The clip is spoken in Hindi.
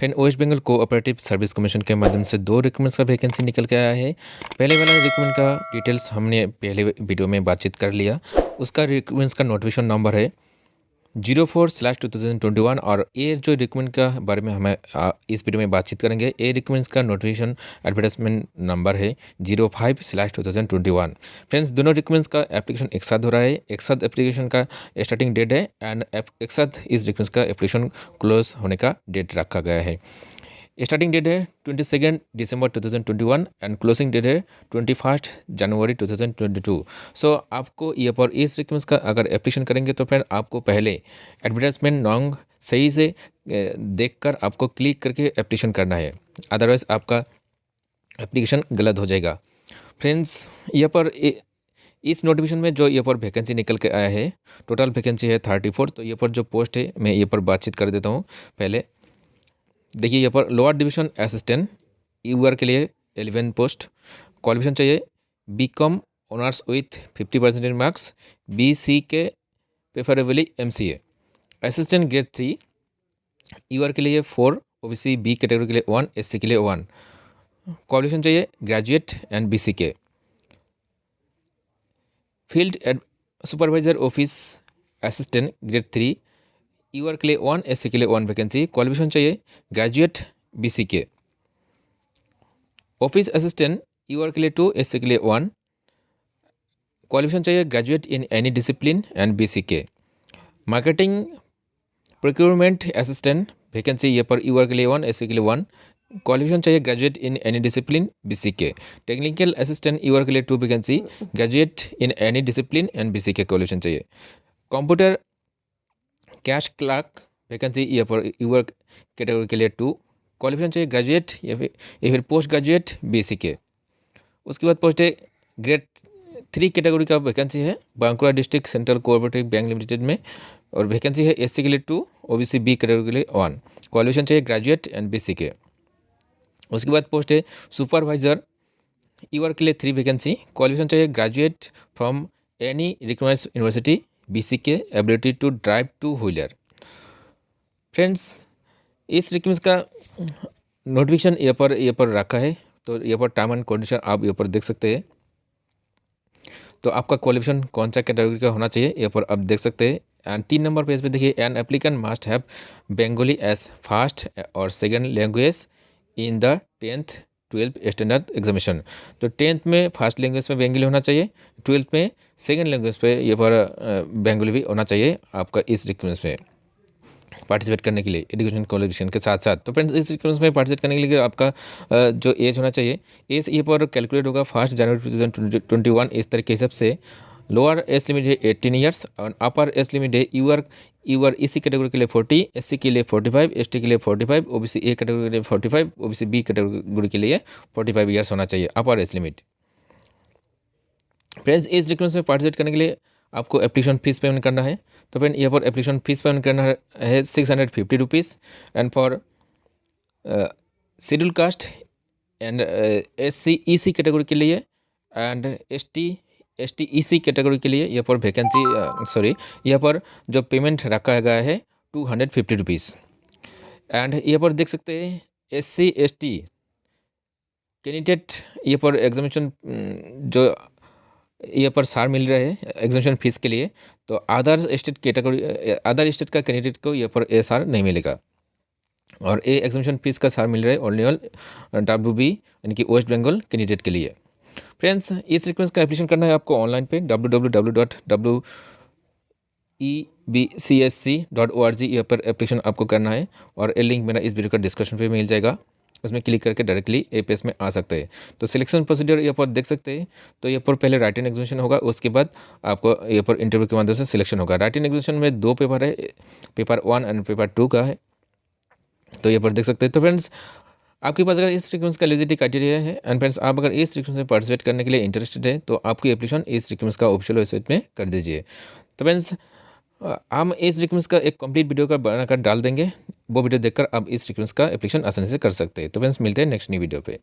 Friend, West Bengal cooperative service commission के माध्यम से 2 रिक्रूटमेंट्स का वैकेंसी निकल के आया है। पहले वाला रिक्रूटमेंट का डिटेल्स हमने पहले वीडियो में बातचीत कर लिया। उसका रिक्रूटमेंट्स का नोटिफिकेशन नंबर है 04/2021 और ये जो रिक्रूटमेंट का बारे में हमें इस वीडियो में बातचीत करेंगे। ये रिक्रूटमेंट्स का नोटिफिकेशन एडवर्टाइजमेंट नंबर है 05/2021। फ्रेंड्स, दोनों रिक्रूटमेंट्स का एप्लीकेशन एक साथ हो रहा है। एक साथ एप्लीकेशन का स्टार्टिंग डेट है एंड एक साथ इस रिक्रूटमेंट्स का एप्लीकेशन क्लोज होने का डेट रखा गया है। स्टार्टिंग डेट है 22 दिसंबर 2021 एंड क्लोजिंग डेट है 21 जनवरी 2022। सो आपको ये पर इस रिक्वेस्ट का अगर एप्लीकेशन करेंगे तो फ्रेंड आपको पहले एडवर्टाइजमेंट नॉन्ग सही से देखकर आपको क्लिक करके एप्लीकेशन करना है, अदरवाइज आपका एप्लीकेशन गलत हो जाएगा। फ्रेंड्स, यहाँ पर इस नोटिफिकेशन में जो ये पर वैकेंसी निकल के आया है, टोटल वैकेंसी है 34। तो ये पर जो पोस्ट है मैं ये पर बातचीत कर देता हूँ। पहले देखिए, यहाँ पर लोअर डिवीजन असिस्टेंट यूआर के लिए 11 पोस्ट। क्वालिफिकेशन चाहिए BCom honours with 50% marks, BC के preferably MCA. Assistant grade 3 UR के लिए 4, ओबीसी बी कैटेगरी के लिए 1, एससी के लिए 1। क्वालिफिकेशन चाहिए ग्रेजुएट एंड बीसी के। Field supervisor office assistant grade 3 UR के लिए 1, एससी के लिए 1 वैकेंसी। क्वालिफिकेशन चाहिए ग्रेजुएट बीसी के। ऑफिस असिस्टेंट यूआर के लिए 2, एससी के लिए 1। क्वालिफिकेशन चाहिए graduate in any discipline and BC के। मार्केटिंग प्रोक्योरमेंट असिस्टेंट वैकेंसी ये पर यूआर के लिए 1, एससी के लिए 1। क्वालिफिकेशन चाहिए graduate in any discipline BC के। टेक्निकल असिस्टेंट यूआर के लिए 2 vacancy, graduate in any discipline and BC के क्वालिफिकेशन चाहिए। कंप्यूटर कैश क्लर्क वैकेंसी ये पर यूआर कैटेगरी के लिए 2। क्वालिफिकेशन चाहिए ग्रेजुएट या फिर पोस्ट ग्रेजुएट बीसी के। उसके बाद पोस्ट है ग्रेड 3 कैटेगरी का वैकेंसी है Bankura district central cooperative bank limited में, और वैकेंसी है एससी के लिए 2, ओबीसी बी कैटेगरी के लिए 1। क्वालिफिकेशन चाहिए ग्रेजुएट एंड बीसी के। उसके बाद पोस्ट है सुपरवाइजर यूआर के लिए 3 वैकेंसी। क्वालिफिकेशन चाहिए graduate from any recognised university, BC के, ability to drive 2 wheeler. Friends, इस रिक्वेस्ट का नोटिफिकेशन ये पर रखा है, तो ये पर टर्म एंड कंडीशन आप ये पर देख सकते हैं। तो आपका क्वालिफिकेशन कौन सा कैटेगरी का होना चाहिए ये पर आप देख सकते हैं। एंड 3 नंबर पेज पे देखिए, an applicant must have Bengali as first और second language in the 10th 12th standard examination. तो 10th में फर्स्ट लैंग्वेज में बंगाली होना चाहिए, 12th में सेकेंड लैंग्वेज पे ये पर बंगाली भी होना चाहिए आपका इस रिक्वेस्ट में पार्टिसिपेट करने के लिए एजुकेशन क्वालिफिकेशन के साथ साथ। तो फ्रेंड्स, इस रिक्वेस्ट में पार्टिसिपेट करने के लिए आपका जो एज होना चाहिए, एज ये पर कैलकुलेट होगा 1 जनवरी 2021 इस तरह के हिसाब से। लोअर एज लिमिट है 18 ईयर्स और अपर एज लिमिट है यूआर इसी कैटेगरी के लिए 40, एससी के लिए 45, एसटी के लिए 45, ओबीसी ए कैटेगरी के लिए 45, ओबीसी बी कैटेगरी के लिए 45 ईयर्स होना चाहिए अपर एज लिमिट। फ्रेंड्स, इस रिक्वेस्ट में पार्टिसिपेट करने के लिए आपको एप्लीकेशन फीस पेमेंट करना है। तो फ्रेंड, यहाँ पर एप्लीकेशन फीस पेमेंट करना है 650 rupees. And for schedule caste and SC EC category के लिए एंड एसटी ईसी कैटेगरी के लिए यहाँ पर वैकेंसी यहाँ पर जो पेमेंट रखा गया है 250 रुपीज़। एंड यहाँ पर देख सकते हैं एससी एसटी कैंडिडेट ये पर एग्जामिनेशन जो ये पर सार मिल रहा है एग्जामिनेशन फीस के लिए। तो अदर स्टेट का कैंडिडेट को ये पर सार नहीं मिलेगा, और ये एग्जामिनेशन फीस का सार मिल रहा है ओनली ऑन WB यानी कि वेस्ट बंगाल कैंडिडेट के लिए। फ्रेंड्स, इस रिक्वेस्ट का एप्लीकेशन करना है आपको ऑनलाइन पे www.webcsc.org यहाँ पर एप्लीकेशन आपको करना है, और ये लिंक मेरा इस वीडियो का डिस्क्रिप्शन पे मिल जाएगा। उसमें क्लिक करके डायरेक्टली ए पेज में आ सकते हैं। तो सिलेक्शन प्रोसीजर यहाँ पर देख सकते हैं। तो यहाँ पर पहले राइटिंग एग्जामिनेशन होगा, उसके बाद आपको यहाँ पर इंटरव्यू के माध्यम से सिलेक्शन होगा। राइटिंग एग्जामिनेशन में 2 पेपर है, पेपर 1 एंड पेपर 2 का है। तो यहाँ पर देख सकते हैं। तो फ्रेंड्स, आपके पास अगर इस रिक्वेस्ट का एलिजिबिलिटी क्राइटेरिया है एंड फ्रेंड्स आप अगर इस रिक्वेस्ट में पार्टिसिपेट करने के लिए इंटरेस्टेड है तो आपकी एप्लीकेशन इस रिक्वेस्ट का ऑफिशियल वेबसाइट में कर दीजिए। तो फ्रेंड्स, हम इस रिक्वेस्ट का एक कंप्लीट वीडियो का बनाकर डाल देंगे, वो वीडियो देखकर आप इस रिक्वेस्ट का एप्लीकेशन आसानी से कर सकते हैं। तो फ्रेंड्स, मिलते हैं नेक्स्ट न्यू वीडियो पे।